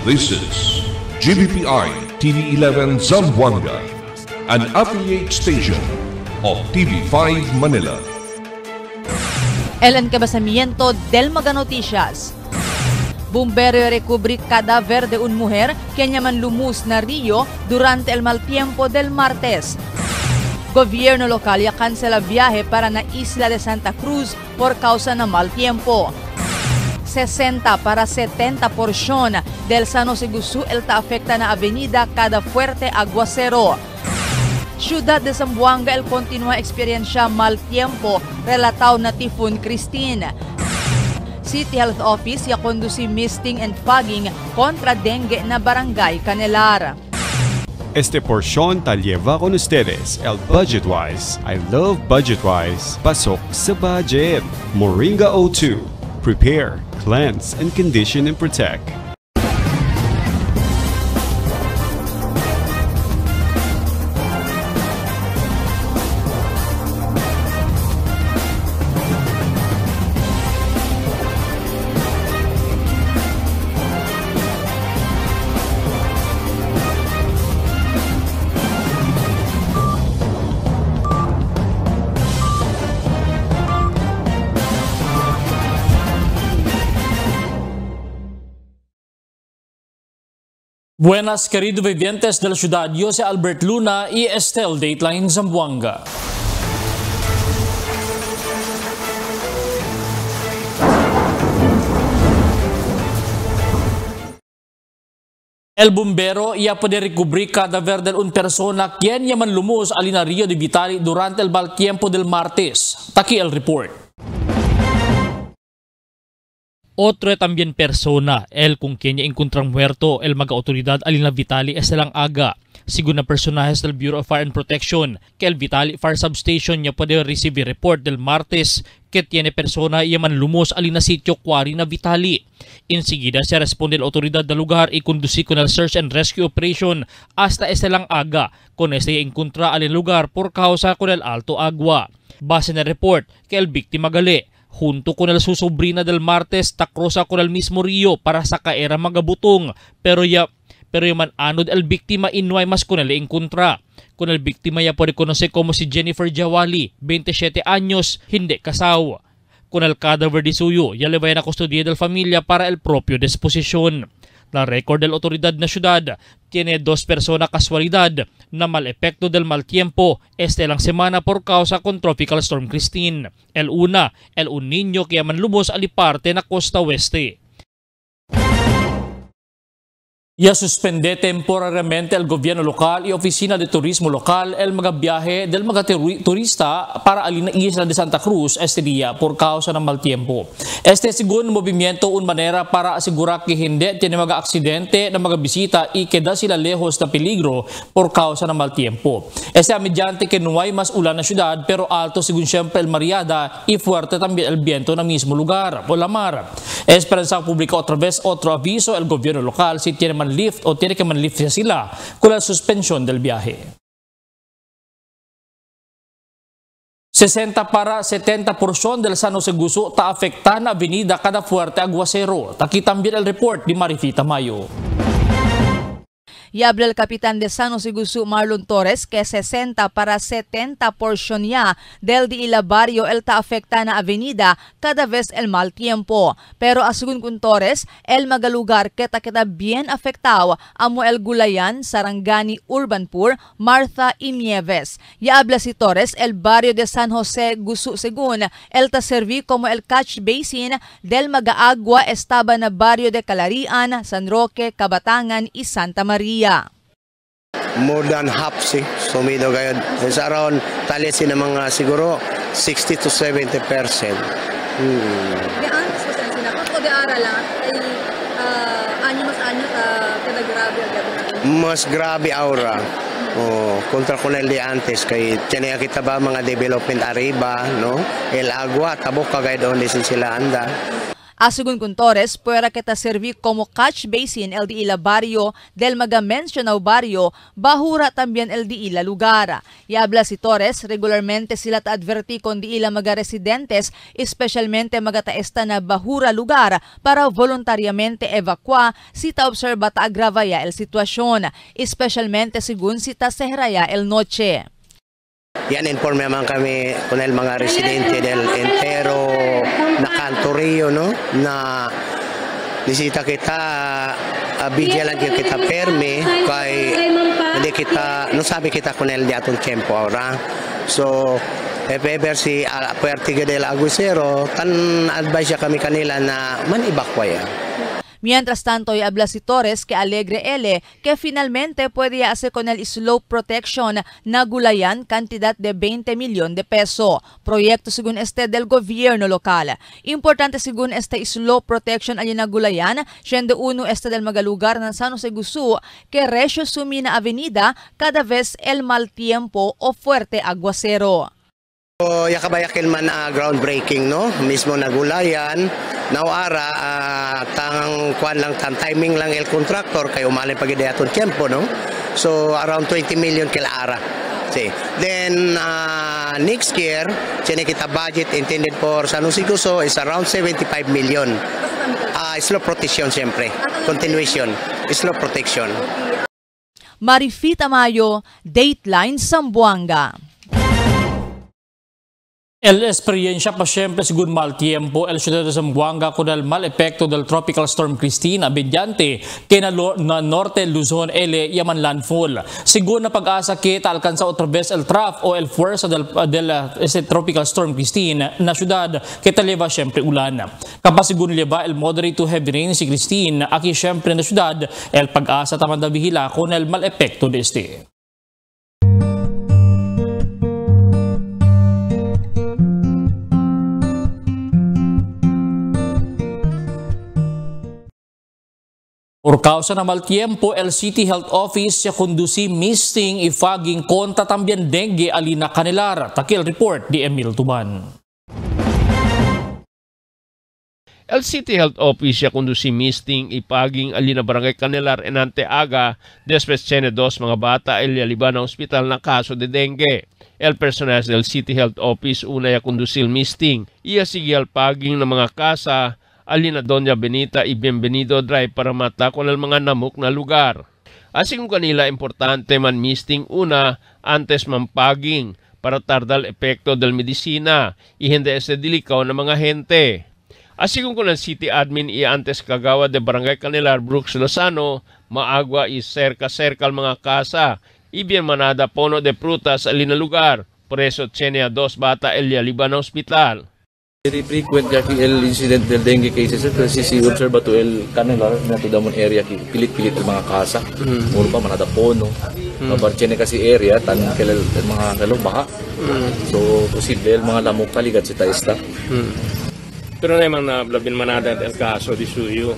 This is GBPI TV11 Zamboanga, an affiliate station of TV5 Manila. El encabezamiento del Mega Noticias. Bumbero recubre cadáver de una mujer que llaman lumus na Río durante el mal tiempo del martes. Gobierno local ya cancela viaje para la isla de Santa Cruz por causa ng mal tiempo. 60 para 70% del San Jose Gusu el afecta na avenida cada fuerte aguacero. Ciudad de Zamboanga el continua experiencia mal tiempo relatado na Typhoon Christine. City Health Office ya conduce misting and fogging kontra dengue na barangay Canelar. Este porción tal lleva con ustedes el Budgetwise. I love Budgetwise. Pasok sa budget. Moringa O2. Prepare, cleanse, and condition and protect. Buenas, queridos vivientes de la ciudad Jose Albert Luna y Estel Dateline Zamboanga. El bombero ya puede recubrir cadáver de una persona quien llaman lumos al Rio de Vitali durante el mal tiempo del martes. Aquí el report. Otro también persona, el con quien encuentran muerto el mga autoridad alina Vitali es lang aga. Según personajes del Bureau of Fire and Protection, que el Vitali Fire Substation ya puede recibir report del martes que tiene persona yaman lumos alina sitio Quarry na Vitali. Enseguida se responde la autoridad del lugar y conduce con el search and rescue operation hasta ese lang aga, con este encontra alin lugar por causa con el alto agua. Base en el report que el víctima gali, junto con el su sobrina del martes takrosa con el mismo río para sa kaera magabutong pero yaman anod el víctima inuay mas con el encontra. Con el víctima ya puede conocer como si Jennifer Jawali, 27 años, hindi kasawa. Con el cadáver de suyo, ya le vayan a custodia del familia para el propio disposición. La record de la autoridad na ciudad tiene 2 personas casualidad na mal epekto del mal tiempo este lang semana por causa con Tropical Storm Christine. El una, el un niño que yaman lumos aliparte na Costa Oeste. Ya suspende temporariamente el gobierno local y oficina de turismo local el mga biyahe del mga turista para alina isla de Santa Cruz este día por causa ng mal tiempo. Este según movimiento un manera para asegurar que hindi tiene mga aksidente ng mga bisita y queda sila lejos na peligro por causa ng mal tiempo. Este mediante que no hay más ulan na ciudad pero alto según siempre el mariada y fuerte también el viento na mismo lugar o la mar. Esperanza pública otra vez otro aviso el gobierno local si tiene lift o tiene que manlift sila con la suspensión del viaje. 60 para 70% del San Jose Gusu ta afecta na avenida cada fuerte aguacero. Aquí también el report de Marifita Mayo. Y habla el capitán de San Jose Gusu, Marlon Torres, que 60 para 70% ya del de Ilabario el ta afecta na avenida cada vez el mal tiempo. Pero asegun con Torres, el magalugar que ta kita bien afectado amo el Gulayan, Sarangani, Urbanpur, Martha y Nieves. Y habla si Torres, el barrio de San Jose Gusu según el ta serví como el catch basin del Magaagua estaba na barrio de Calarian, San Roque, Cabatangan y Santa Maria. More than half sumido kayo. Sa around talisin ng mga siguro 60 to 70%. Di anos ko saan sila. Pag pag-aaral lang, ay anyo mas anyo kada grabe agad. Mas grabe aura. Kontra con el de antes kay tiyan kita ba mga development arriba, no? El agua tabok kagay doon din sila anda. Según Contores, pueda que te servir como catch basin el de ila barrio del maga-mencionado barrio, bahura también el de ila lugar. Y habla si Torres, regularmente sila ta-adverti con di ila maga-residentes, especialmente magataesta na bahura lugar para voluntariamente evacua si ta-observa ta-agravaya el sitwasyon, especialmente según si ta-sehraya el noche. Yan, informe naman kami kung mga residente del entero na Canto Rio, no? Na nisita kita, bigyan lang kita permi, kay hindi kita, no sabi kita kung di atong tempo, ora? So, if ever si Puertiga del Aguisero, tan advise kami kanila na manibakwa yan. Mientras tanto, habla si Torres que alegre ele que finalmente puede hacer con el slope protection na gulayan cantidad de 20 milyon de peso. Proyecto según este del gobierno local. Importante según este slope protection ay na gulayan, siendo uno este del magalugar ng San Jose Gusu que resyo sumi na avenida cada vez el mal tiempo o fuerte aguacero. So, yakabayakil man groundbreaking, no? Mismo nagulayan, nawara, kuan lang, timing lang el contractor, kayo umalin pag atong tempo, no? So, around 20 million kila ara. See. Then, next year, sine kita budget intended for San Jose Gusu is around 75 million. Slope protection, siyempre. Continuation. Slope protection. Marifita Mayo, Dateline Zamboanga. El experiencia pa siyempre según mal tiempo el ciudad de Zamboanga con el mal efecto del tropical storm Christine mediante que na norte Luzon ele yaman landfall. Según na pag-asa kita alcanza otra vez el trough o el fuerza del ese tropical storm Christine na ciudad que taleva siyempre ulan. Kapag según leva el moderate to heavy rain si Christine, aquí siyempre na ciudad el pag-asa tamanda bihila con el mal efecto de este. Por causa ng mal tiempo, el City Health Office se conduci misting ifaging kontra también dengue alina Canelar. Takil report di Emil Tuban. El City Health Office se conduci misting ipaging alina Barangay Canelar enante aga después tiene dos mga bata el liban ng ospital na kaso de dengue. El personal del City Health Office una ya conducil misting. Iya sige al paging ng mga kasa alina Doña Benita y Bienvenido Drive para mata con el mga namuk na lugar. Así kung kanila importante man misting una antes mampaging para tardal epekto del medisina y hindi ese dilikaw na mga gente. Así kung el city admin y antes kagawa de Barangay Canelar Brooks Lozano maagwa y cerca-cerca al mga kasa y bien manada pono de prutas alina lugar. Por eso tiene a dos bata el liban na hospital. Very frequent kaki el incident del dengue cases kasi si observa to el Canelar na to damon area ki pilit-pilit el mga kasa. Muro pa manada pono. Mabarchene kasi area tan kelel mga kalo baha. So posible el mga lamok kaligat si taista. Pero naman na labin manada el kaso di suyo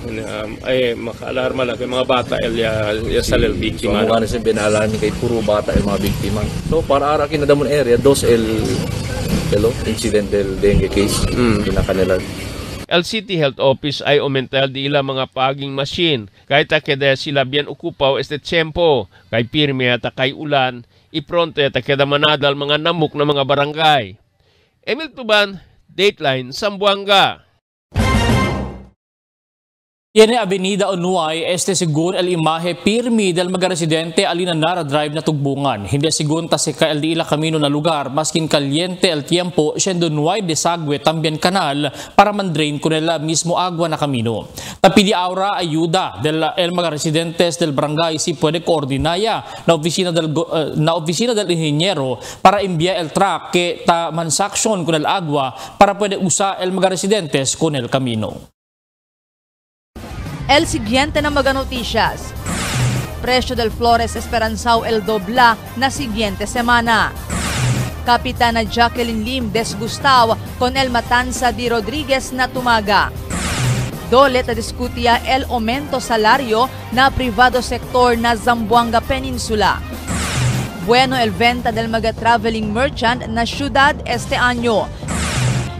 ay makaalarma lang kay mga bata el ya salel biktima. So mga nasa binalami kay puro bata el mga biktima. So para ara kin na damon area dos el incident del dengue case kinakanelan. El City Health Office ay aumental di ila mga paging machine kahit akeda sila bien okupaw este tiempo kay pirme at kay ulan ipronte at akeda manadal mga namuk na mga barangay. Emil Tuban, Dateline Zamboanga. Tiene Avenida Onuay, este según el imahe pirmi del mga residente alina Nara Drive na tugbungan. Hindi según tasika el di ila camino na lugar, maskin caliente el tiempo, siendo Nuay desagüe también kanal para mandrain con el mismo agua na camino. Tapidi aura ayuda del el mga residentes del barangay si puede coordinaya na oficina del ingeniero para enviar el truck que ta mansaksyon con el agua para puede usar el mga residentes con el camino. El siguiente na mga noticias. Presyo del Flores Esperanzao el dobla na siguiente semana. Kapitana Jacqueline Lim desgustaw con el matanza di Rodriguez na tumaga. Dole ta diskutiya el aumento salario na privado sektor na Zamboanga Peninsula. Bueno el venta del mga traveling merchant na syudad este año.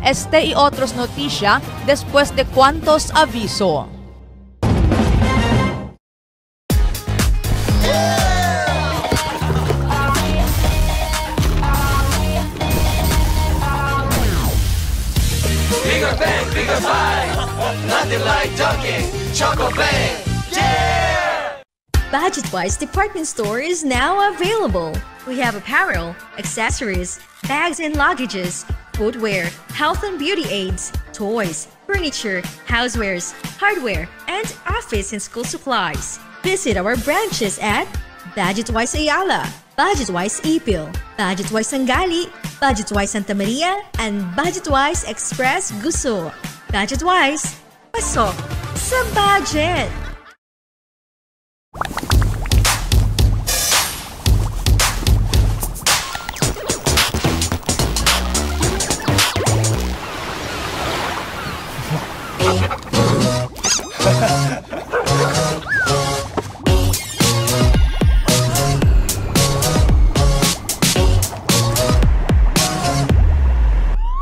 Este y otros noticia después de cuantos aviso. Bigger bang, bigger bite. Nothing like Dunkin' Choco Bang. Yeah! Budget-Wise department store is now available. We have apparel, accessories, bags and luggages, footwear, health and beauty aids, toys, furniture, housewares, hardware, and office and school supplies. Visit our branches at Budget-Wise Ayala, Budget-Wise Ipil, Budget-Wise Sangali, Budget-Wise Santa Maria, and Budget-Wise Express Guso. Budget-Wise, pasok sa budget!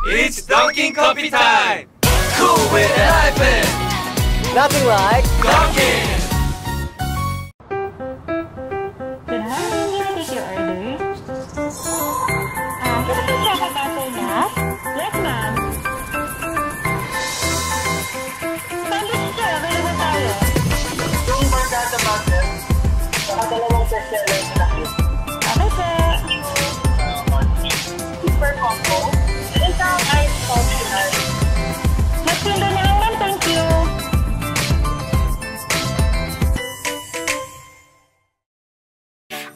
It's Dunkin' Coffee time! Cool with an iPad! Nothing like Dunkin'! Good morning, can I take your order? Can I take chocolate after that? Yes, ma'am. Sandwich sir, available tayo. yung Barkada Butter, saka dalawang bestseller na cake. Okay, sir. Super combo, and isang ice coffee ice. Mas pindo na lang, ma'am. Thank you.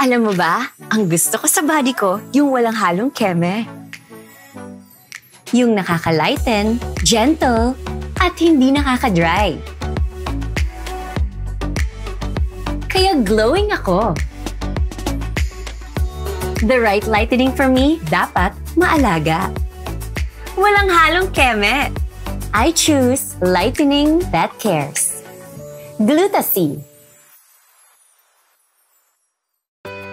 Alam mo ba, ang gusto ko sa body ko, yung walang halong keme. Yung nakaka-lighten, gentle, at hindi nakaka-dry. Kaya glowing ako. The right lightening for me, dapat maalaga. Walang halong keme. I choose lightening that cares. Glutasine.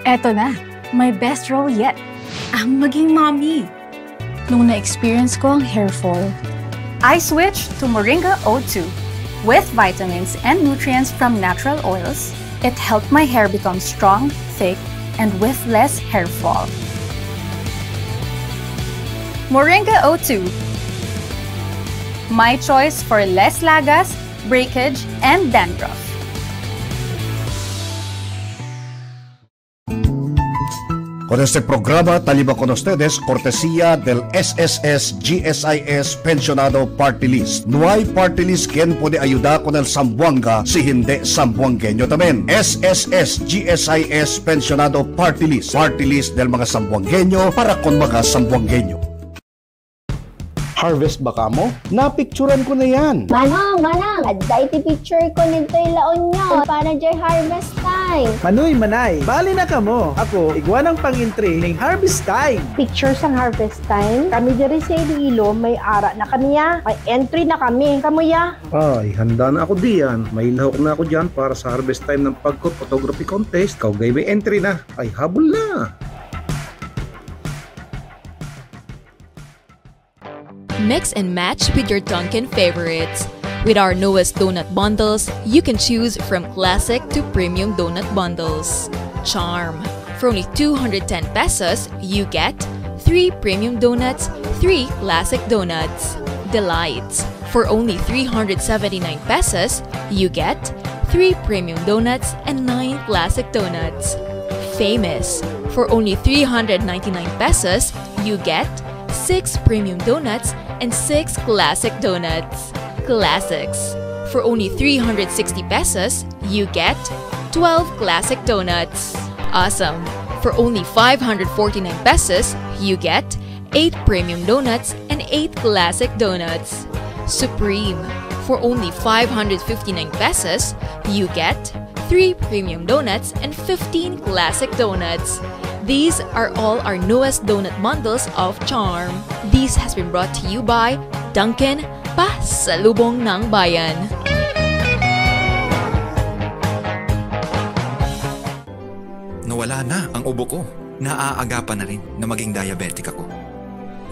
Eto na, my best role yet. Ang maging mommy. Nung na-experience ko ang hair fall, I switched to Moringa O2. With vitamins and nutrients from natural oils, it helped my hair become strong, thick, and with less hair fall. Moringa O2. My choice for less lagas, breakage, and dandruff. Con este programa talima con ustedes cortesía del SSS-GSIS Pensionado Party List. No hay party list quien puede ayudar con el Zamboanga si hindi Zamboangueño también. SSS-GSIS Pensionado Party List. Party list del mga Zamboangueño para con mga Zamboangueño. Harvest ba ka mo? Napicturan ko na yan. Manang, adday ti picture ko nito ilaon nyo para dyan harvest time. Manay, bali na ka mo. Ako, igwa ng pang-entry ng harvest time. Picture sang harvest time? Kami diri sa Iloilo, may ara na kaniya. May entry na kami. Kamuya? Ay, handa na ako diyan. May lahok na ako diyan para sa harvest time ng Pagkot Photography Contest. Kaugay may entry na. Ay, habol na. Mix and match with your Dunkin' favorites. With our newest donut bundles, you can choose from classic to premium donut bundles. Charm. For only 210 pesos, you get 3 premium donuts, 3 classic donuts. Delights. For only 379 pesos, you get 3 premium donuts and 9 classic donuts. Famous. For only 399 pesos, you get 6 premium donuts and 6 classic donuts. Classics. For only 360 pesos, you get 12 classic donuts. Awesome. For only 549 pesos, you get 8 premium donuts and 8 classic donuts. Supreme. For only 559 pesos, you get 3 premium donuts and 15 classic donuts. These are all our newest donut bundles of Charm. This has been brought to you by Dunkin', pasalubong ng bayan. Nawala na ang ubo ko. Naaagapan na rin na maging diabetic ako.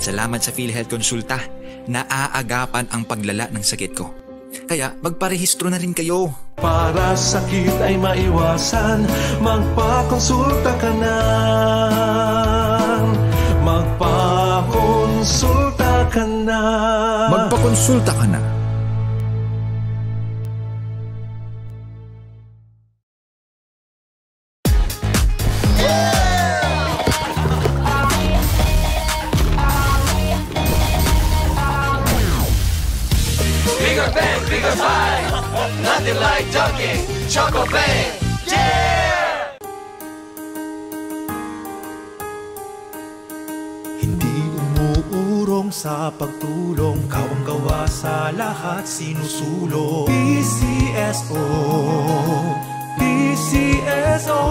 Salamat sa PhilHealth Konsulta. naaagapan ang paglala ng sakit ko. Kaya magparehistro na rin kayo. Para sakit ay maiwasan, magpakonsulta ka na. Magpakonsulta ka na. Magpakonsulta ka na. Bigger bang, bigger buy. Nothing like Dunkin' Choco Bang. Yeah! Hindi umuurong sa pagtulong, kawang gawa sa lahat sinusulong. PCSO, PCSO.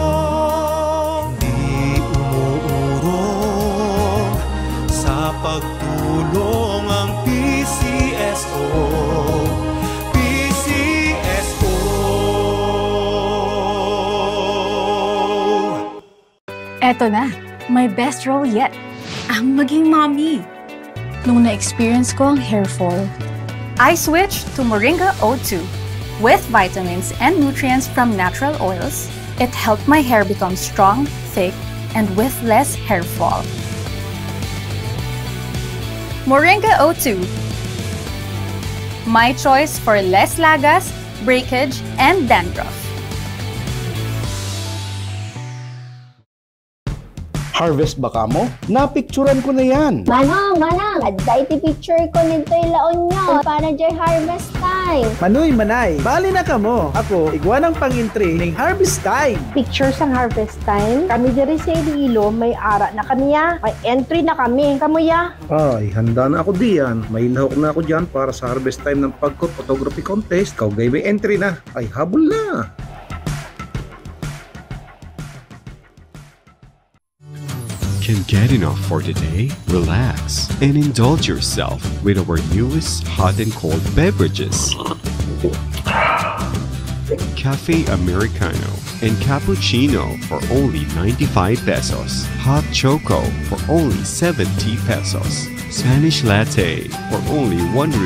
Hindi umuurong sa pagtulong ang PCSO. Eto na, my best role yet. Ang maging mommy. Nung na-experience ko ang hair fall, I switched to Moringa O2. With vitamins and nutrients from natural oils, it helped my hair become strong, thick, and with less hair fall. Moringa O2. My choice for less lagas, breakage, and dandruff. Harvest ba ka mo? Napicturan ko na yan. Manang, adday ti picture ko nito ilaon nyo para dyan harvest time. Manoy, manay, bali na ka mo. Ako, igwa ng pangintri ng harvest time. Picture sang harvest time. Kami diri sa Iloilo, may ara na kaniya. May entry na kami. Kamuya? Ay, handa na ako diyan. May lahok na ako diyan para sa harvest time ng pagkot photography contest. Kaugay may entry na. Ay, habol na. Can get enough for today? Relax and indulge yourself with our newest hot and cold beverages. Cafe Americano and Cappuccino for only 95 pesos. Hot Choco for only 70 pesos. Spanish Latte for only 150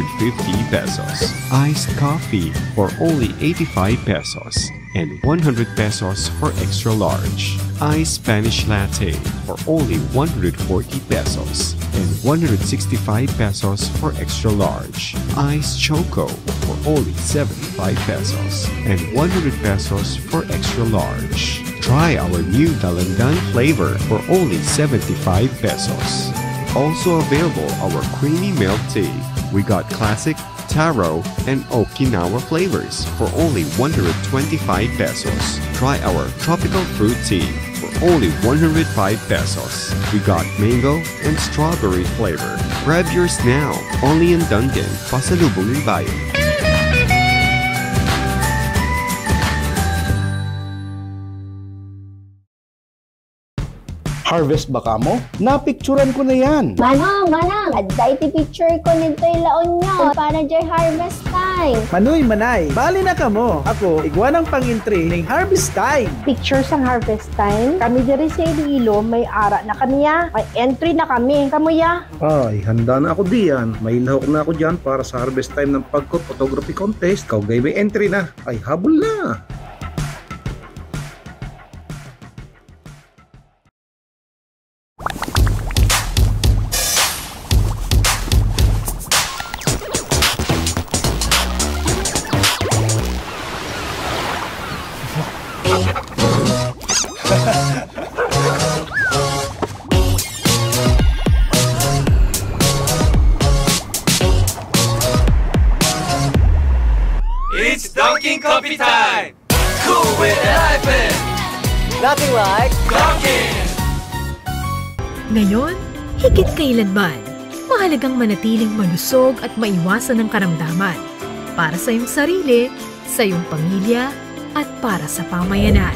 pesos. Iced Coffee for only 85 pesos. And 100 pesos for extra large. Iced Spanish Latte for only 140 pesos. And 165 pesos for extra large. Iced Choco for only 75 pesos. And 100 pesos for extra large. Try our new Dalandan flavor for only 75 pesos. Also available our creamy milk tea. We got classic, taro, and Okinawa flavors for only 125 pesos. Try our tropical fruit tea for only 105 pesos. We got mango and strawberry flavor. Grab yours now, only in Dunkin', Pasalubong ng Bayan. Harvest ba ka mo? Napicturan ko na yan. Manang, adday ti picture ko nito ilaon nyo para dyan harvest time. Manoy, manay, bali na ka mo. Ako, igwa ng pangintri ng harvest time. Picture sang harvest time. Kami diri sa Iloilo, may ara na kaniya. May entry na kami. Kamuya? Ay, handa na ako diyan. May lahok na ako diyan para sa harvest time ng pagkot photography contest. Kaugay may entry na. Ay, habol na. It's Dunkin' Coffee time! Cool with an iPad! Nothing like Dunkin'! Ngayon, higit kailanman, mahalagang manatiling malusog at maiwasan ng karamdaman para sa iyong sarili, sa iyong pamilya, at para sa pamayanan.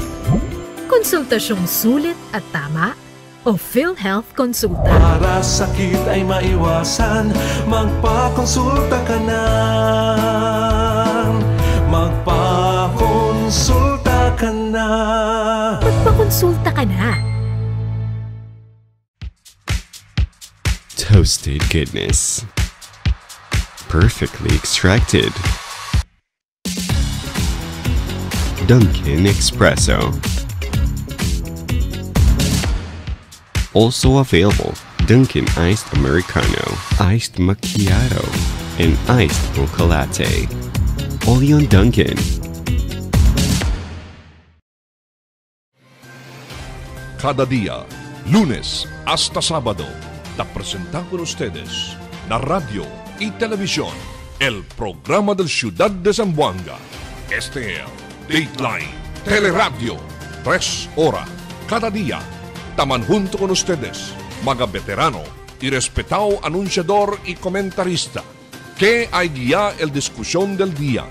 Konsultasyong sulit at tama o PhilHealth Konsulta. Para sakit ay maiwasan, magpakonsulta ka na. Magpakonsulta ka na. Magpakonsulta ka na. Toasted goodness. perfectly extracted. Dunkin' Espresso. Also available, Dunkin' Iced Americano, Iced Macchiato, and Iced Mocha Latte. Only on Dunkin'. Cada día, lunes hasta sábado, te presentamos con ustedes la radio y televisión, el programa del Ciudad de Zamboanga. Este es Dateline Teleradio, 3 horas cada día. Taman junto con ustedes, mga veterano y respetado anunciador y comentarista, que hay guía el discusión del día,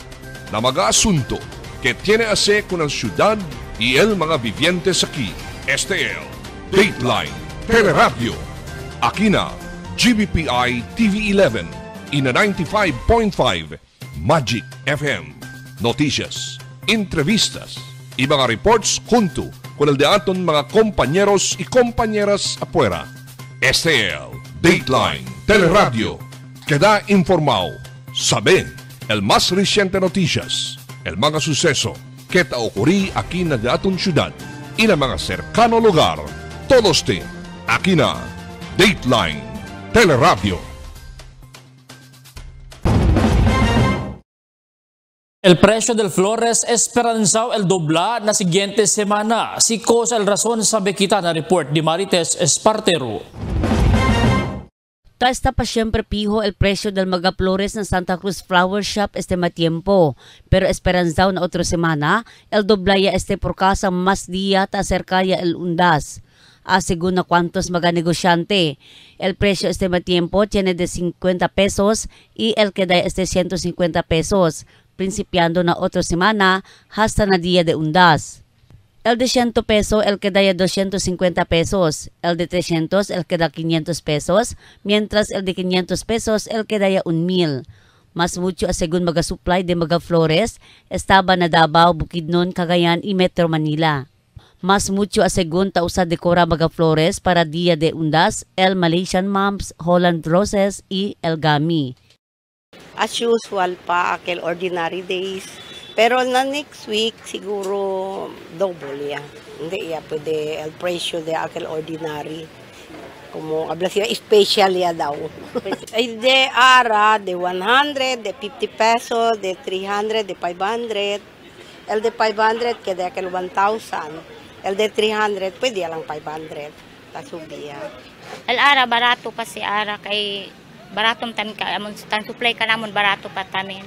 na mga asunto que tiene a hacer con la ciudad y el mga vivientes aquí. Este es Dateline Teleradio. Aquí na GBPI TV 11 y na 95.5 Magic FM. Noticias, entrevistas y mga reports junto con el de aton mga compañeros y compañeras afuera. Este es Dateline Teleradio. Queda informado, sabe el más reciente noticias, el mga suceso que ta ocurrí aquí na de aton ciudad y na mga cercano lugar. Todos te aquí na Dateline Teleradio. El precio del Flores esperanzado el dobla na siguiente semana. Si cosa el razón sabe kita na report di Marites Espartero. Está pa siyempre piho el precio del mga flores ng Santa Cruz Flower Shop este matiempo. Pero esperanzado na otro semana, el doblaya este por casa mas dia ta cercaya el undas. Según na cuantos mga negosyante. El precio este matiempo tiene de 50 pesos y el que da este 150 pesos. Principiando na otra semana hasta na día de undas. El de 100 peso, el que da 250 pesos. El de 300, el que da 500 pesos. Mientras el de 500 pesos, el que da 1,000. Mas mucho según mga supply de mga flores, estaba na Davao, Bukidnon, Cagayan y Metro Manila. Mas mucho según tausa decora mga flores para día de undas, el Malaysian Moms, Holland Roses y el Gami. As usual pa, aquel ordinary days. Pero na next week, siguro double ya. Hindi ya, pwede el precio de aquel ordinary. Como habla sila, special ya daw. Ay, de ara, de 100, de 50 pesos, de 300, de 500. El de 500, que de aquel 1,000. El de 300, pwede lang 500. Tasubi ya. El ara, barato pa si ara kay baratom tan ka amon tan supply ka namon barato pa tamin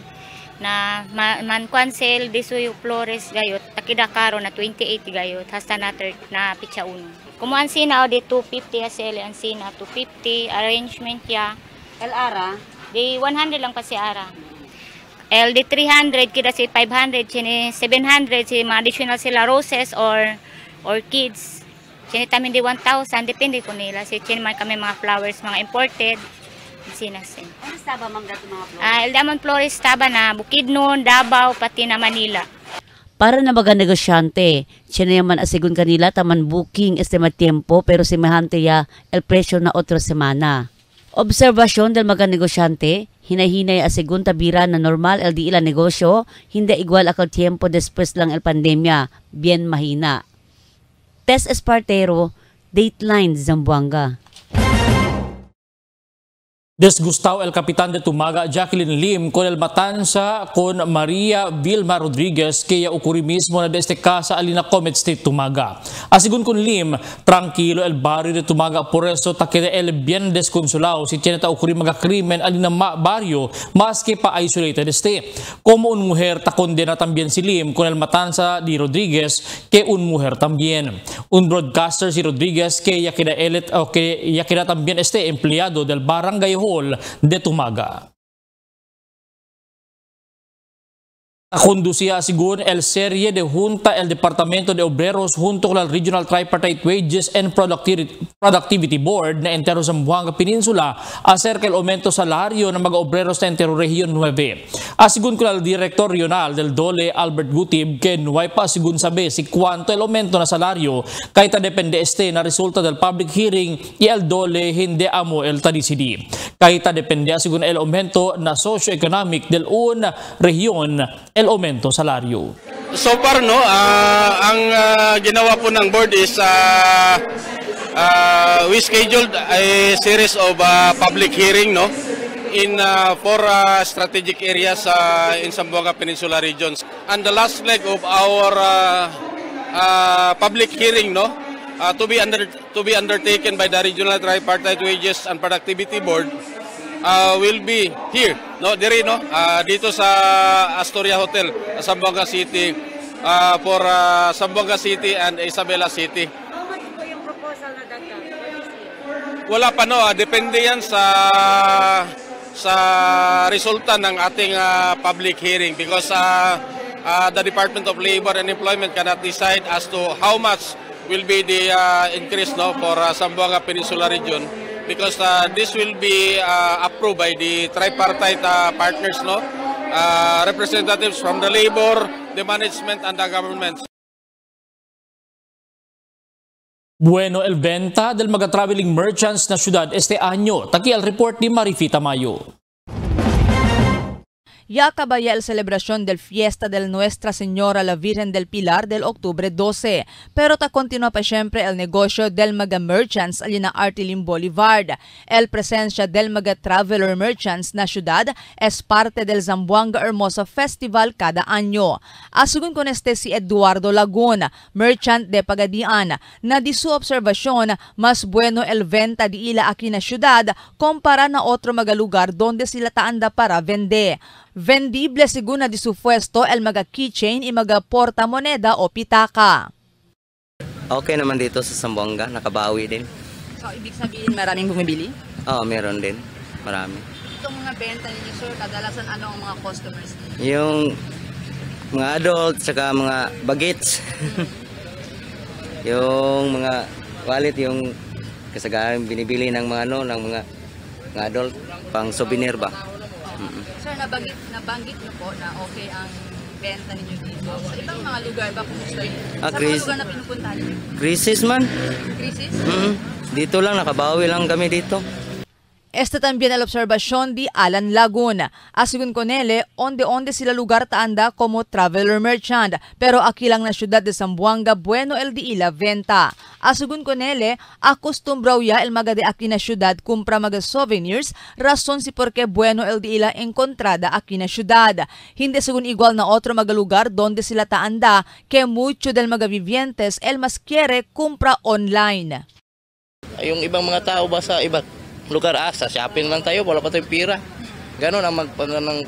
na man cancel disuyo flores gayot takida karo na 28 gayot hasta na pitsa uno kumuan sina o di 250 asele an sina 250 arrangement ya el ara di 100 lang pa si ara el di 300 kida si 500 chini 700 si mga additional sila roses or kids chini tamin di 1,000 depende ko nila si chini man kami mga flowers mga imported sinasin. Ano estaba ma'am dati mga flores? El Damon Flores estaba na Bukidnon, Davao, pati na Manila. Para na mga negosyante, siya naman asigun kanila taman booking este matiempo pero semejante ya el precio na otro semana. Obserbasyon del mga negosyante, hinahinay asigun tabira na normal el di ila negosyo, hindi igual akal tiempo después lang el pandemia, bien mahina. Tess Espartero, Dateline Zamboanga. Desgustado el kapitan de Tumaga Jacqueline Lim con el matanza con Maria Vilma Rodriguez kaya ocurri mismo na desde casa alina Comet State Tumaga. Asigun con Lim, tranquilo el barrio de Tumaga por eso taquede el bien desconsolado si tiene ta ocurri mga krimen alina barrio más que pa isolated este. Como un mujer ta condena también si Lim con el matanza de Rodriguez que un mujer también. Un broadcaster si Rodriguez que ya queda también este empleado del barangay de Tumaga. Conducía según el serie de Junta el Departamento de Obreros junto con el Regional Tripartite Wages and Productivity Board na entero sa Zamboanga Peninsula acerca del aumento salario ng mga obreros na entero Region 9. Asigun ko el Director Regional del DOLE Albert Gutib que nuway pa asigun sabi si cuanto el aumento na salario kahit depende na resulta del public hearing y el DOLE hindi amo el tadisidi. Kahit depende asigun el aumento na socio-economic del un region el aumento salario. So far ang ginawa po ng board is we scheduled a series of public hearing in 4 strategic areas in Zamboanga Peninsula regions. And the last leg of our public hearing to be undertaken by the Regional Tripartite Wages and Productivity Board will be here, dito sa Astoria Hotel, Zamboanga City, for Zamboanga City and Isabela City. How much po yung proposal na dagdag? Wala pa depende yan sa resulta ng ating public hearing because the Department of Labor and Employment cannot decide as to how much will be the increase for Zamboanga Peninsula region. Because this will be approved by the tripartite partners, representatives from the labor, the management, and the government. Bueno el venta del mga traveling merchants na syudad este año. Taki al report ni Marifita Mayo. Ya acabaya el celebración del Fiesta del Nuestra Señora la Virgen del Pilar del Octubre 12, pero ta continúa pa siyempre el negosyo del mga merchants alina Artilim Boulevard. El presencia del mga traveler merchants na syudad es parte del Zamboanga Hermosa Festival cada año. Asugun con si Eduardo Lagun, merchant de Pagadian, na di su observasyon mas bueno el venta di ila aquí na syudad kumpara na otro mga lugar donde sila taanda para vende. Vendible según di su puesto el mga keychain y mga portamoneda o pitaka. Okay naman dito sa Zamboanga, nakabawi din. So, ibig sabihin maraming bumibili? Oo, meron din. Marami. Itong mga benta ninyo, sir, kadalasan ano ang mga customers? Yung mga adult, saka mga bagets. Yung mga wallet, yung kasagaran binibili ng mga ng mga adult, pang souvenir ba? Sir, nabanggit niyo po na okay ang benta ninyo dito. Sa ibang mga lugar ba, kumusta yun? Sa mga lugar na pinupuntahan niyo? Crisis man. Crisis? Dito lang, nakabawi lang kami dito. Este también el observación de Alan Laguna. Asigun con él, onde sila lugar taanda como traveler merchant, pero aquí lang na syudad de Zamboanga bueno el di ila venta. Asigun con él, acostumbrado ya el mga de aquí na syudad kumpra mga souvenirs, rason si porque bueno el di ila encontrada aquí na syudad. Hindi segun igual na otro mga lugar donde sila taanda, que mucho del mga vivientes el mas quiere kumpra online. Yung ibang mga tao ba sa iba't lugar sa shopping lang tayo, wala pa tayong pira. Ganon ang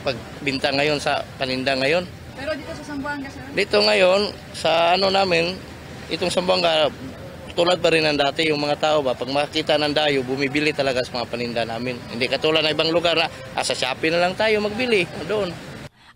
pagbinta ngayon sa paninda ngayon. Pero dito sa Zamboanga, sir? Dito ngayon, sa namin, itong Zamboanga, tulad pa rin ng dati, yung mga tao ba, pag makita ng dayo, bumibili talaga sa mga paninda namin. Hindi katulad ng ibang lugar na, sa shopping na lang tayo magbili, doon.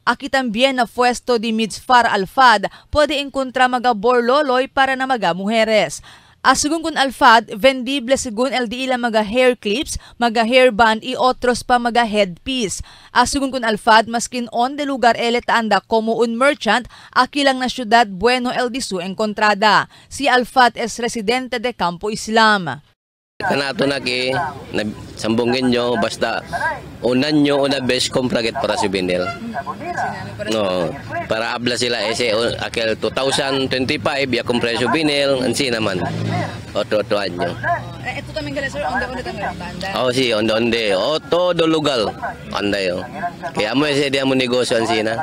Aquí también na puesto de Mitzfar Alfad, puede encontrar mga borloloy para na mga mujeres. Asigun kun Alfad, vendible según el di ila mga hair clips, mga hairband y otros pa mga headpiece. Asigun kun Alfad, maskin on de lugar ele taanda como un merchant, aquí lang na syudad bueno el di su encontrada. Si Alfad es residente de Campo Islam. Kanato na ki sambungin nyo basta unan nyo una best komplagit para si Bindel. No, para abla sila ese akil 2025 ya kompresyo Bindel ansi naman. Oto anyo. Ito taming gali sir, onde taming tanda. Oh si onde todo lugar andayo. Kaya mo ese dia mo negosyo ansi na.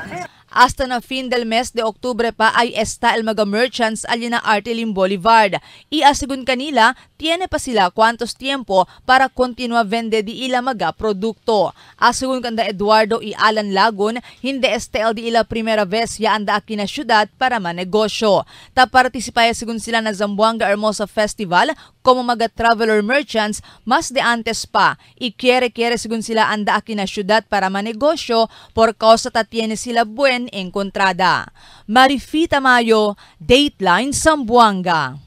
Hasta na fin del mes de Octubre pa ay esta el mga merchants alina Artilim Boulevard. Iasigun kanila, tiene pa sila cuantos tiempo para continua vende di ila mga produkto. Asigun kanda Eduardo y Alan Lagun, hindi este el di ila primera vez ya anda aquí na syudad para manegosyo. Ta participaya sigun sila na Zamboanga Hermosa Festival como mga traveler merchants mas de antes pa. I quiere sigun sila anda aquí na syudad para manegosyo por causa ta tiene sila buen Jen Encontrada. Marifita Mayo, Dateline Zamboanga.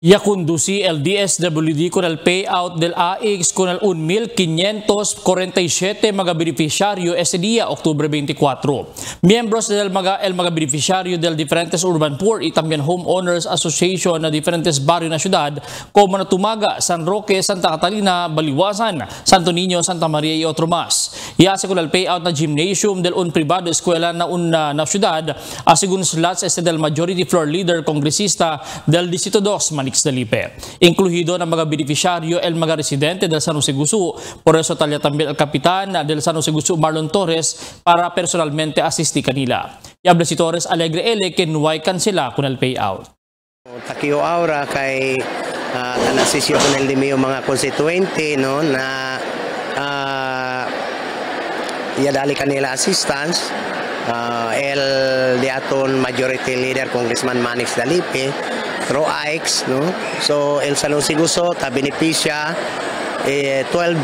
Ya conduci el DSWD con el payout del AX con el 1,547 mga beneficiario ese día, Octubre 24. Miembros del mga beneficiario del diferentes urban poor y también homeowners association na diferentes barrio na ciudad como Natumaga, San Roque, Santa Catalina, Baliwasan, Santo Niño, Santa Maria y otro más. Ya con el payout na gymnasium del un privado escuela na ciudad, según slots del majority floor leader kongresista del Distrito 2, Dalipe. Incluido ng mga beneficiaryo el mga residente del San Jose Gusu. Por eso talya también el kapitan del San Jose Gusu, Marlon Torres, para personalmente asistir kanila. Yable si Torres alegre ele kinuway kan sila kun el payout. Takiyo aura kay tanasisyo kun el dimi mga konstituente no na yadali kanila assistance. El diaton majority leader Congressman Manix Dalipe through AIX, no? So el San Jose Guso ta beneficia 12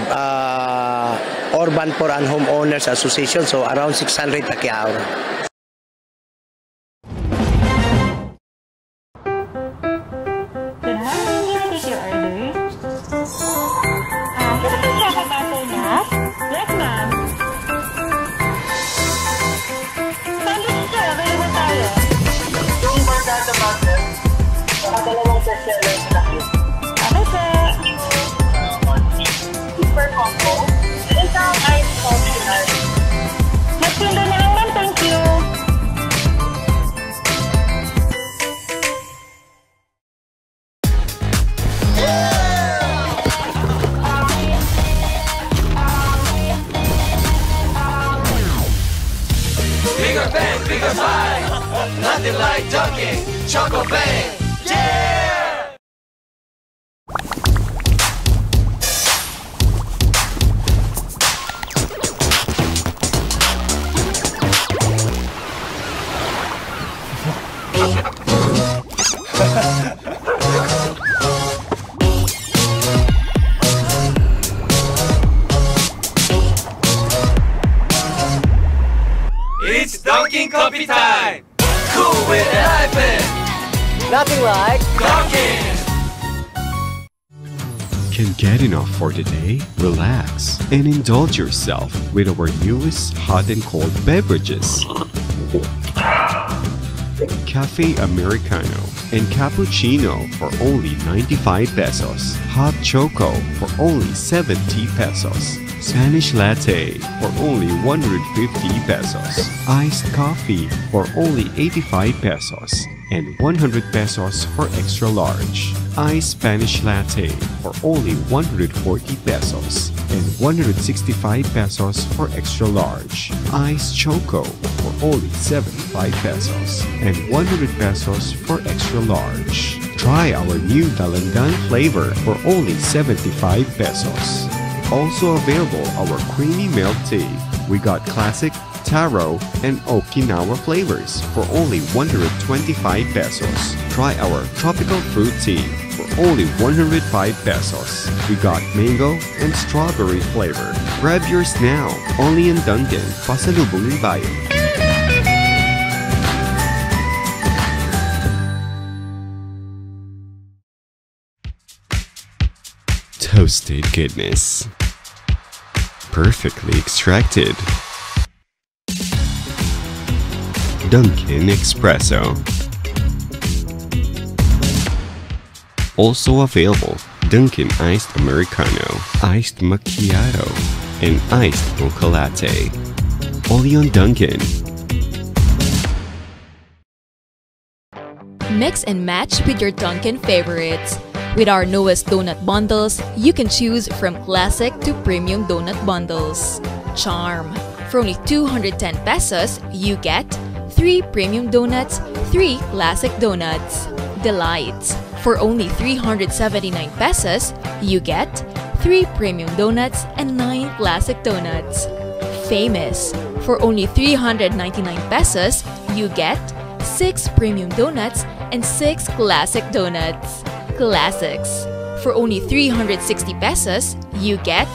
urban poor and homeowners association, so around 600 takiaw. Bigger bang, bigger bang, nothing like Dunkin' Choco Bang, yeah! It's Dunkin' Coffee time! Cool with an iPad! Nothing like Dunkin'! Can't get enough for the day? Relax and indulge yourself with our newest hot and cold beverages. Cafe Americano and Cappuccino for only 95 pesos. Hot Choco for only 70 pesos. Spanish Latte for only 150 pesos. Iced Coffee for only 85 pesos. And 100 pesos for extra large. Iced Spanish Latte for only 140 pesos. And 165 pesos for extra large. Iced Choco for only 75 pesos. And 100 pesos for extra large. Try our new Dalandan flavor for only 75 pesos. Also available our creamy milk tea. We got classic, taro, and Okinawa flavors for only 125 pesos. Try our tropical fruit tea for only 105 pesos. We got mango and strawberry flavor. Grab yours now, only in Dunkin', Pasalubong ng Bayan. Toasted goodness. Perfectly extracted. Dunkin' Espresso. Also available, Dunkin' Iced Americano, Iced Macchiato, and Iced Mocha Latte. Only on Dunkin'. Mix and match with your Dunkin' favorites. With our newest donut bundles, you can choose from classic to premium donut bundles. Charm. For only 210 pesos, you get 3 premium donuts, 3 classic donuts. Delights. For only 379 pesos, you get 3 premium donuts and 9 classic donuts. Famous. For only 399 pesos, you get 6 premium donuts and 6 classic donuts. Classics. For only 360 pesos, you get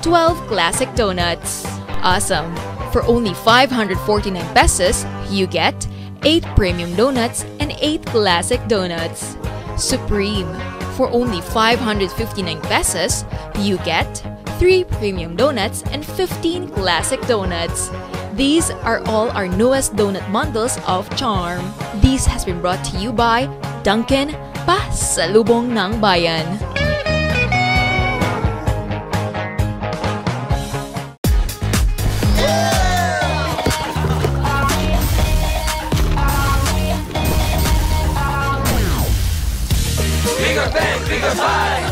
12 classic donuts. Awesome! For only 549 pesos, you get 8 premium donuts and 8 classic donuts. Supreme. For only 559 pesos, you get 3 premium donuts and 15 classic donuts. These are all our newest donut bundles of Charm. This has been brought to you by Dunkin', Pasalubong ng Bayan. Bigger pie,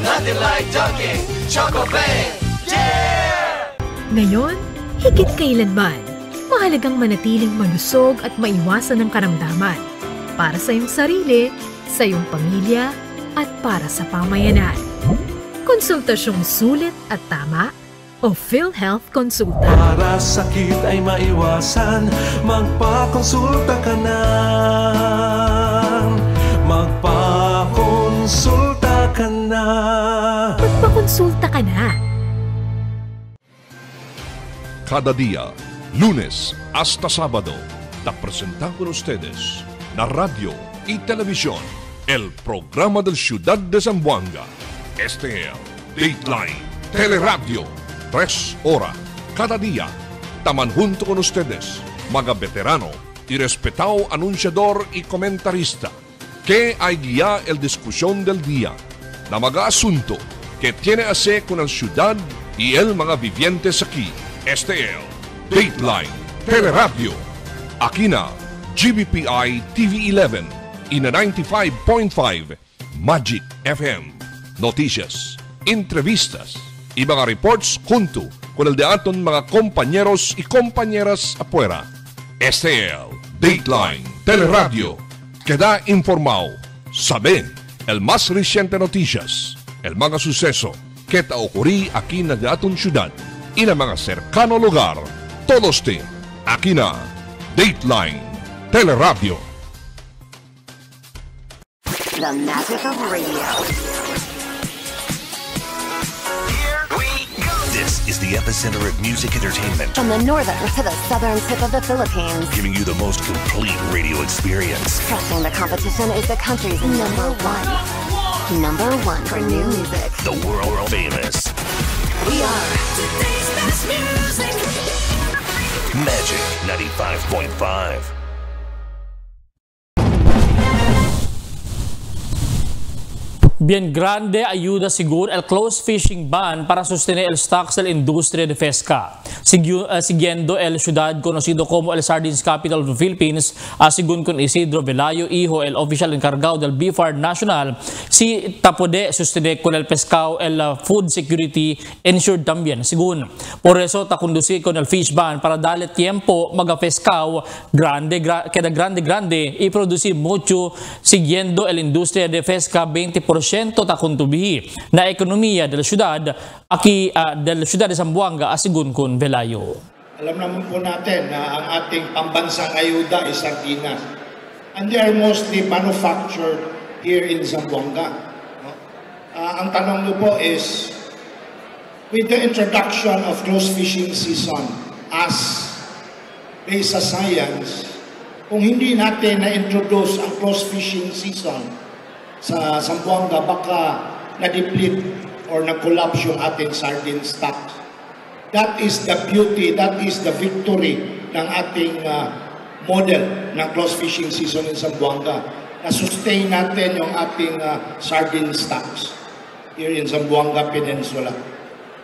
nothing like Dunkin' Choco Bang. Yeah! Ngayon, higit kailanman, mahalagang manatiling malusog at maiwasan ng karamdaman para sa iyong sarili, sa iyong pamilya, at para sa pamayanan. Konsultasyong sulit at tama o PhilHealth Konsulta. Para sakit ay maiwasan, magpakonsulta ka na. Magpakonsulta ka na. Magpakonsulta ka na. Cada día, lunes hasta sábado, te presentan con ustedes la radio y televisión, el programa del Ciudad de Zamboanga. Este es Dateline Teleradio, 3 horas cada día. Taman junto con ustedes, mga veterano y respetado anunciador y comentarista, que hay guía el discusión del día, na mga asunto que tiene a ver con la ciudad y el mga vivientes aquí. Este es Dateline Teleradio. Aquí na GBPI TV11 y na 95.5 Magic FM. Noticias, entrevistas y mga reports junto con el de aton mga compañeros y compañeras afuera. Este es Dateline Teleradio. Queda informado, saben el más reciente noticias, el mga suceso que te ocurrí aquí na aton ciudad y na mga cercano lugar. Todos te aquí na Dateline Teleradio. The magic of radio. This is the epicenter of music entertainment. From the northern to the southern tip of the Philippines. Giving you the most complete radio experience. Crushing the competition is the country's number one. Number one for new music. The world famous. We are today's best music. Magic 95.5. Bien grande ayuda seguro el close fishing ban para sostener el stocks de la industria de pesca. Siguiendo el ciudad conocido como el Sardines Capital of the Philippines, según con Isidro Velayo, hijo el oficial encargado del BFARD National, si tapode sostener con el pescado el food security ensured también. Según, por eso ta conducir con el fish ban para darle tiempo magapescao grande y producir mucho siguiendo el industria de pesca 20% ta contribuir na ekonomiya de la ciudad aquí de la ciudad de Zamboanga asigun con Velayo. Alam naman po natin na ang ating pambansang ayuda ay sardinas. And they are mostly manufactured here in Zamboanga. Ang tanong mo po is, with the introduction of close fishing season as based sa science, kung hindi natin na-introduce ang close fishing season sa Zamboanga, baka na-deplete or na-collapse yung ating sardine stock. That is the beauty, that is the victory ng ating model ng close fishing season in Zamboanga. Na-sustain natin yung ating sardine stocks here in Zamboanga Peninsula.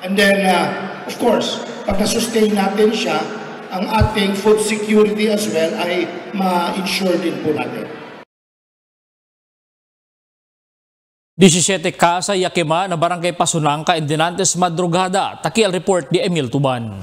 And then, of course, pag na-sustain natin siya, ang ating food security as well ay ma-insure din po natin. 17 casa Yakima na barangay Pasunangka in Dinantes madrugada. Taki al report di Emil Tuban.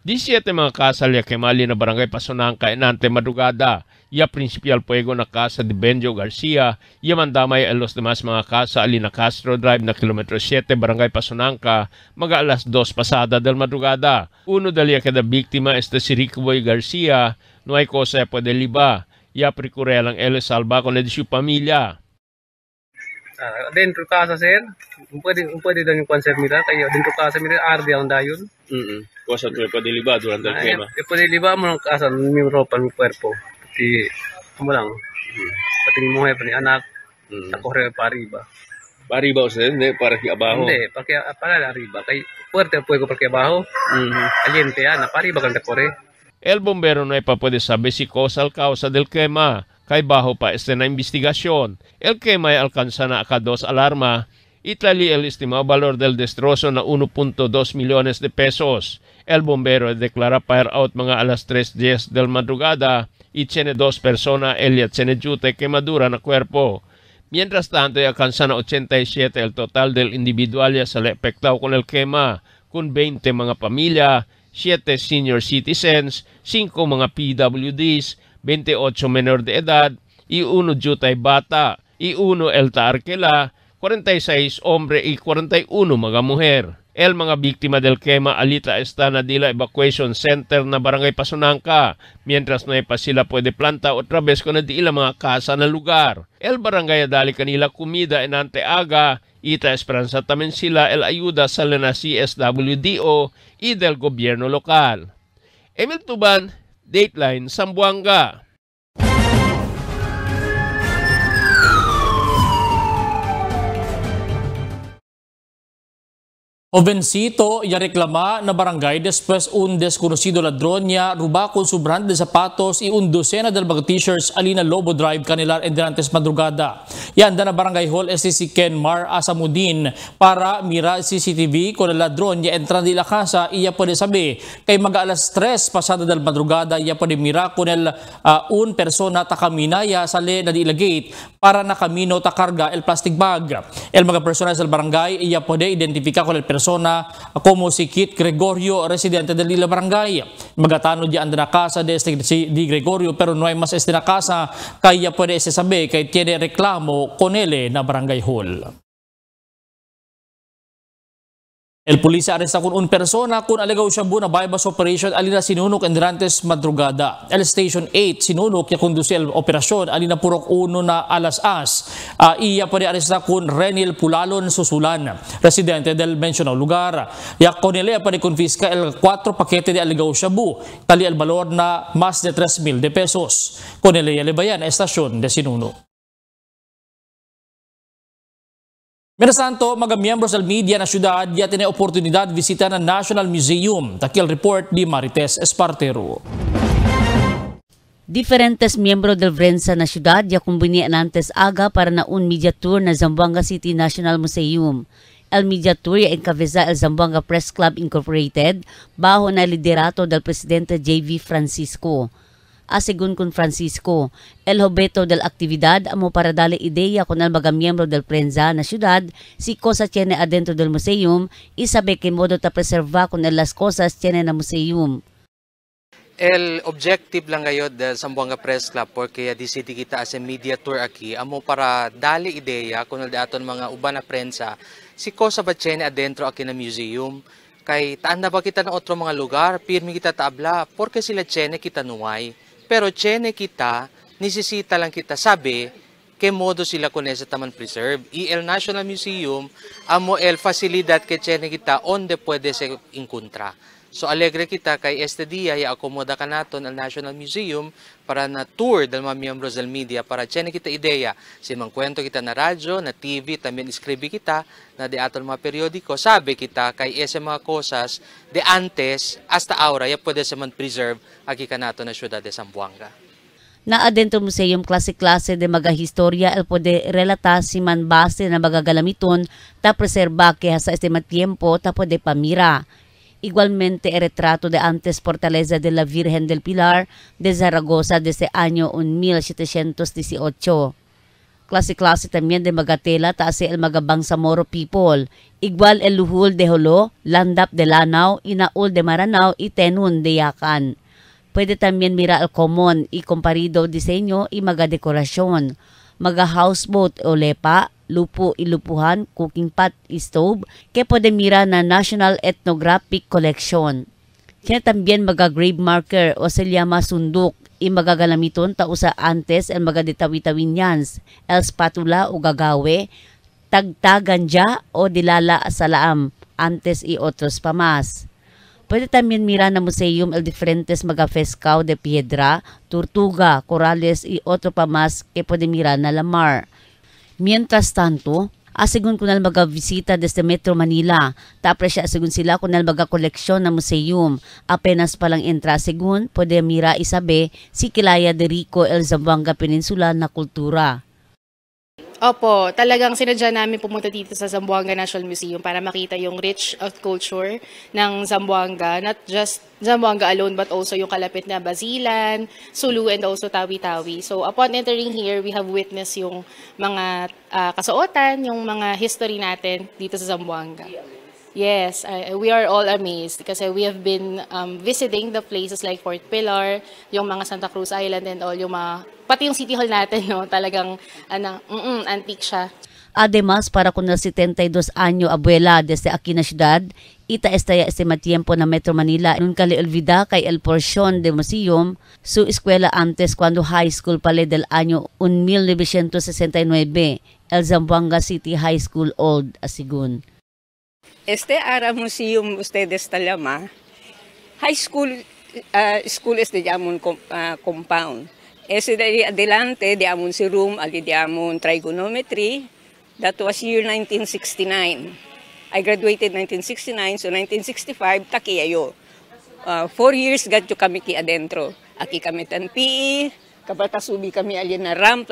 17 mga casa Yakimali na barangay Pasunangka inante madrugada. Ya principal puego na casa de Benjo Garcia. Ya mandamay a los demás mga casa Alina Castro Drive na kilometro 7 barangay Pasunangka maga alas 2 pasada del madrugada. Uno dali kada biktima este si Ricoboy Garcia. No hay cosa puede liba. Ya procuré lang ele salva con de su pamilya. Dentro casa, sir. Pwede daw yung kwan, sir, mira. Kaya dentro casa, mira, ardi ang dayon. Cosa tu puede libar durante el quema? Pwede liba mo ng casa, may ropa, may puerpo. Pati, mo lang. Pati yung muhay pa ni anak. Takore pa arriba. Pa arriba usted, hindi? Para aquí abajo? Hindi, para arriba. Kay, puerte ang puwego para aquí abajo. Caliente yan, pa arriba kang takore. El bombero no puede saber si cosa causa del quema. Kay bajo pa este na investigasyon. El quema ay alcanza na aka 2 alarma. Itali el estimado valor del destrozo na 1.2 millones de pesos. El bombero declara fire out mga alas 3:10 del madrugada y tiene 2 personas el tiene jute quemadura na cuerpo. Mientras tanto, alcanza na 87 el total del individual ya sa afectado con el quema, con 20 mga pamilya, 7 senior citizens, 5 mga PWDs, 28 menor de edad, y 1 jutay bata, y 1 el taarkela, 46 hombre y 41 mga mujer. El mga biktima del quema alita está na dila evacuation center na barangay Pasunangka, mientras no pa sila pwede planta otra vez kung na di ila mga casa na lugar. El barangay dali kanila kumida enante aga, ita esperanza tamen sila el ayuda sa lana CSWDO y del gobierno lokal. Emil Tuban, Dateline, Zamboanga. Jovencito ya reklama na barangay después un desconocido ladrón ya roba con sobrante de zapatos y un docena del mga t-shirts alina Lobo Drive Canilar en antes madrugada. Yan na barangay hall si Ken Mar Asamudin para mira CCTV con el ladrón ya entra de la casa iya pwede sabi kay mag alas 3 pasada del madrugada iya pwede mira con el un persona takamina ya sale na di gate para nakamino takarga el plastic bag. El mga persona sa barangay iya pwede identifika con el persona como si Kit Gregorio, residente del Lila Barangay. Magatano di anda na casa de Di Gregorio pero no hay mas este na casa kaya pwede se sabi kay tiene reklamo con ele na barangay hall. El pulisya aresta kun un persona kun alegaw siya bu na bypass operation alina sinunok endrantes madrugada. El Station 8 sinunok ya kundusi el operasyon alina purok 1 na alas-as. Iya pwede aresta kun Renil Pulalon Susulan, residente del mencionado lugar. Ya con ele pwede confisca el 4 pakete de alegaw siya bu, tali el valor na mas de 3,000 de pesos. Con ele yalebayan estasyon de sinunok. Mientras tanto, mga miyembros del media na syudad ya tiene oportunidad visita ng National Museum. Takil report di Marites Espartero. Diferentes miembros del Vrensa na syudad ya kumbinian antes aga para na un media tour na Zamboanga City National Museum. El media tour ya encabeza el Zamboanga Press Club Incorporated bajo na liderato del presidente J.V. Francisco. Según con Francisco, el objeto de la actividad amo para darle idea con el mga miembro del prensa na ciudad si cosa tiene adentro del museum y sabe que modo ta preserva con las cosas tiene na museum. El objective lang ngayon del Zamboanga Press Club porque decide kita as a media tour aquí amo para dali ideya kung aton mga uban na prensa si cosa ba tiene adentro aquí na museum. Kay taan na ba kita na otro mga lugar, pirmi kita tabla porque sila tiene kita nuway. Pero tiene kita, nisisita lang kita sabi, que modo sila kunesa taman preserve. Y el National Museum, amo el facilidad que tiene kita onde puede se encontra. So alegre kita kay este día ya akomoda ka naton al National Museum para na tour del mga miyembros del media para tiene kita ideya. Si mangkwento kita na radyo, na TV, también iskribi kita na de aton mga periodiko. Sabi kita kay ese mga cosas de antes hasta ahora ya puede se man preserve aquí ka naton na syudad de Zamboanga. Na adentro museum klase-klase de mga historia el pode relata si man base na magagalamiton ta preserva kaya sa este tiempo ta pode pamira. Igualmente el retrato de antes Fortaleza de la Virgen del Pilar de Zaragoza desde año 1718. Klase-klase también de Magatela taase el Bangsamoro people. Igual el Luhul de Jolo, Landap de Lanao, Inaul de Maranao y Tenun de Yakan. Pwede también mira el common y comparido diseño y mga dekorasyon. Mga houseboat o lepa, lupo ilupuhan, cooking pot stove, que pwede mira na National Ethnographic Collection. Kaya también mga grave marker o selyama sundok, y magagalamiton tausa antes el mga ditawi-tawinyans, el spatula o gagawe, tagtagan dya o dilala sa laam antes y otros pa más. Puede también mirar na museum el diferentes mga pescado de piedra, tortuga, corales y otro pa más que puede mirar na la mar. Mientras tanto, asigun kunal mga visita desde Metro Manila, tapresya asigun sila kunal mga koleksyon na museum. Apenas palang entra asigun, pwede mira isabe si Kilaya de Rico el Zamboanga Peninsula na kultura. Opo, talagang sinadya namin pumunta dito sa Zamboanga National Museum para makita yung rich of culture ng Zamboanga. Not just Zamboanga alone but also yung kalapit na Basilan, Sulu, and also Tawi-Tawi. So upon entering here, we have witnessed yung mga kasuotan, yung mga history natin dito sa Zamboanga. Yes, we are all amazed kasi we have been visiting the places like Fort Pilar, yung mga Santa Cruz Island and all, yung mga, pati yung City Hall natin, no, talagang antique siya. Además, para con el 72 año abuela desde aquí na ciudad, ita estaya este tiempo na Metro Manila nunca le olvida kay el porción de museum su escuela antes cuando high school pale del año 1969, el Zamboanga City High School Old Asigun. Este ara museum ustedes talama high school school es de Diamond compound. Ese de adelante Diamond si room ali Diamond trigonometry. That was year 1969. I graduated 1969, so 1965 taki ayo. 4 years gadyo kami ki adentro. Aki kami tan PE, kabata subi kami alien na ramp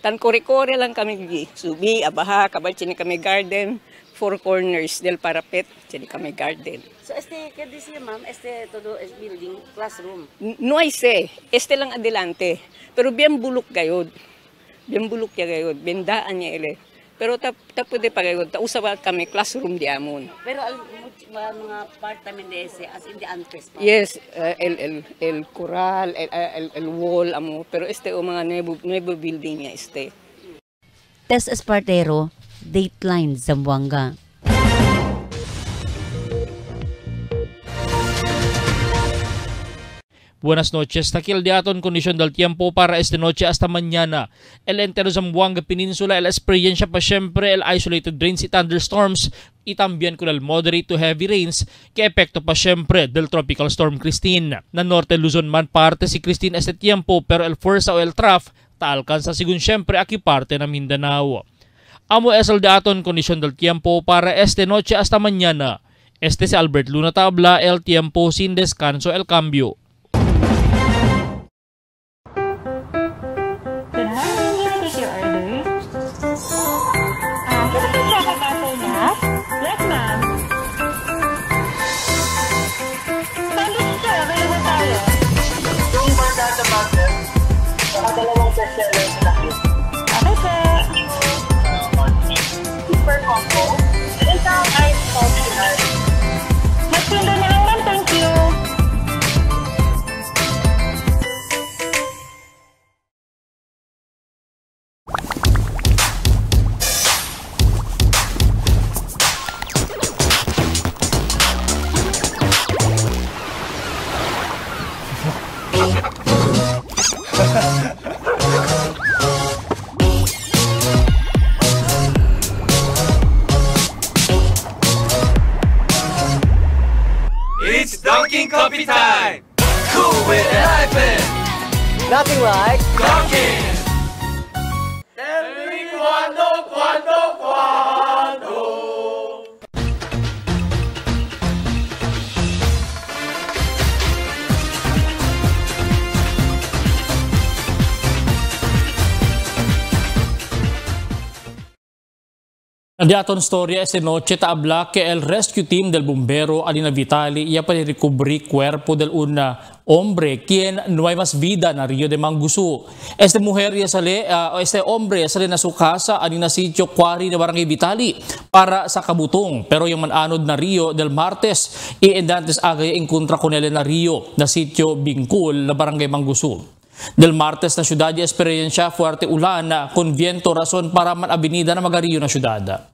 tan kore-kore lang kami gi. Subi abaha kabal kami garden. 4 corners del parapet, jadi kami garden. So ¿qué decía ma'am? Todo es building, classroom? No hay sé, lang adelante. Pero bien bulok gayod. Bien bulok ya gayod, bendaan niya ele. Pero ta pwede pa gayod, ta usaba kami classroom diamon. Pero mga part también de ese, as in the antes pa? Yes, el coral, el wall, amo. Pero o mga nuevo building niya Tess Espartero, Dateline Zamboanga. Buenas noches. Takil de aton kondisyon del tiempo para esta noche hasta mañana. El entero Zamboanga Peninsula, el experiencia pa siempre el isolated rains y thunderstorms y también con el moderate to heavy rains que epekto pa siempre del tropical storm Christine. Na norte Luzon man parte si Christine este tiempo pero el fuerza o el traf ta-alcanza sigun siempre aquí parte na Mindanao. Amo es el de aton kondisyon del tiempo para esta noche hasta mañana. Este si Albert Luna Tabla, el tiempo sin descanso, el cambio. It's Dunkin' Coffee time! Cool with a hyphen! Nothing like Dunkin'! Tell me cuando. Di aton storya esta noche taabla que el rescue team del bombero Alina Vitali ya para recubrir cuerpo del una hombre quien no hay más vida na Rio de Mangusu. Este mujer ya sale, este hombre ya sale na su casa Alina sitio Quarry de Barangay Vitali para sa Kabutong. Pero yung mananod na Rio del martes iendantes agay encontra con él na Rio na sitio Bingkul na Barangay Mangusu. Del martes na syudad ya experiencia fuerte ulan con viento rason para man avenida na Magario na syudad.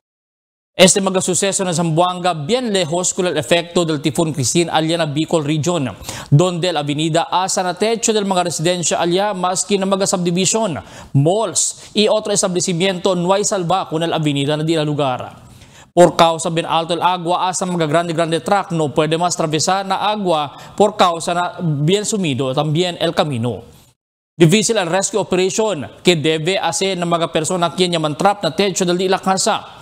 Este magasuceso na Zamboanga bien lejos con el efecto del tifón Christine allá na Bicol Region, donde la avenida asa na techo del mga residensya allá maski na mga subdivision, malls y otro establecimiento no hay salva con el avenida na di la lugar. Por causa bien alto el agua asa mga grande truck no puede más atravesar na agua por causa na bien sumido también el camino. Difícil el rescue operation que debe hacer ng mga persona quien yaman trap na techo del di la casa.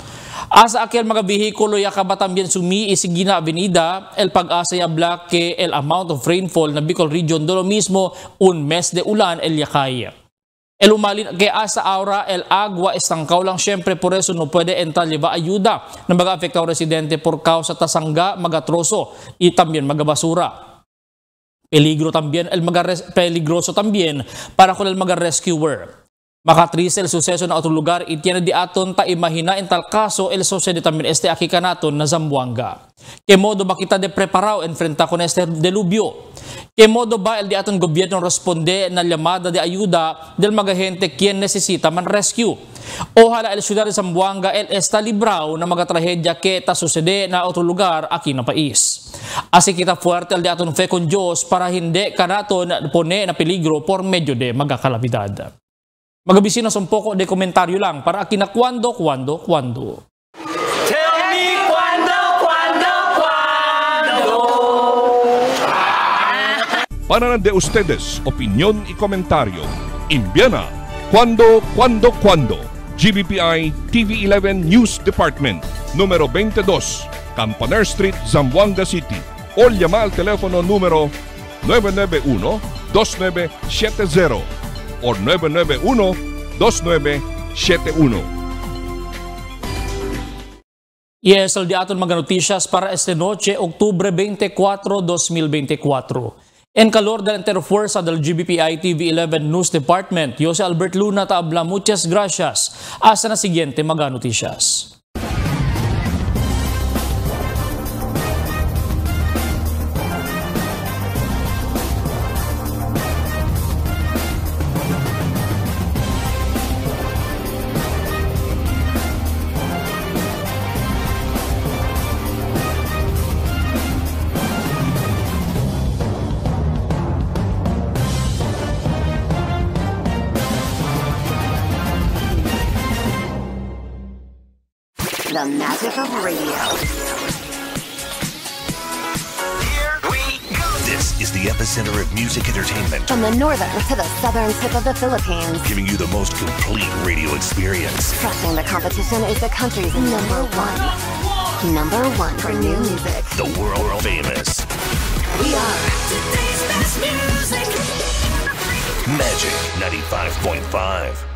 Asa aquel mga vehikulo yakaba también sumi na avenida el pag-asa yabla que el amount of rainfall na Bicol Region do lo mismo un mes de ulan el yakay. El umalin que asa ahora el agua estangkaw lang syempre por eso no puede entrar lleva ayuda ng mga afectado residente por causa tasangga magatroso y también magabasura. Peligroso también para con el mga rescuer. Makatriste el suceso na otro lugar y tiene di aton ta imagina en tal caso el sucede también este aquí kanaton na Zamboanga. Que modo ba kita de preparado enfrenta con este delubyo? Que modo ba el di aton gobierno responde na llamada de ayuda del mga gente quien necesita man rescue? Ojalá el ciudad de Zamboanga el está librado na mga trahedya que ta sucede na otro lugar aquí na pais. Así kita fuerte el di aton fe con Diyos para hindi kanaton pone na peligro por medio de mga kalamidad. Magabisino sa un poco de komentaryo lang para aquí na cuando. Tell me cuando. Para de ustedes, opinión y comentario. Envíana cuando. GBPI TV11 News Department, número 22, Campaner Street, Zamboanga City. O llama al teléfono número 991-2970. O 991-2971. Y es el de aton mga noticias para esta noche, octubre 24, 2024. En calor de la interfuerza del GBPI TV11 News Department, yo si Albert Luna taabla, muchas gracias. Hasta na siguiente mga noticias. The magic of radio. Here we go. This is the epicenter of music entertainment. From the northern to the southern tip of the Philippines. Giving you the most complete radio experience. Crushing the competition is the country's number one. Number one for new music. The world famous. We are today's best music. Magic 95.5.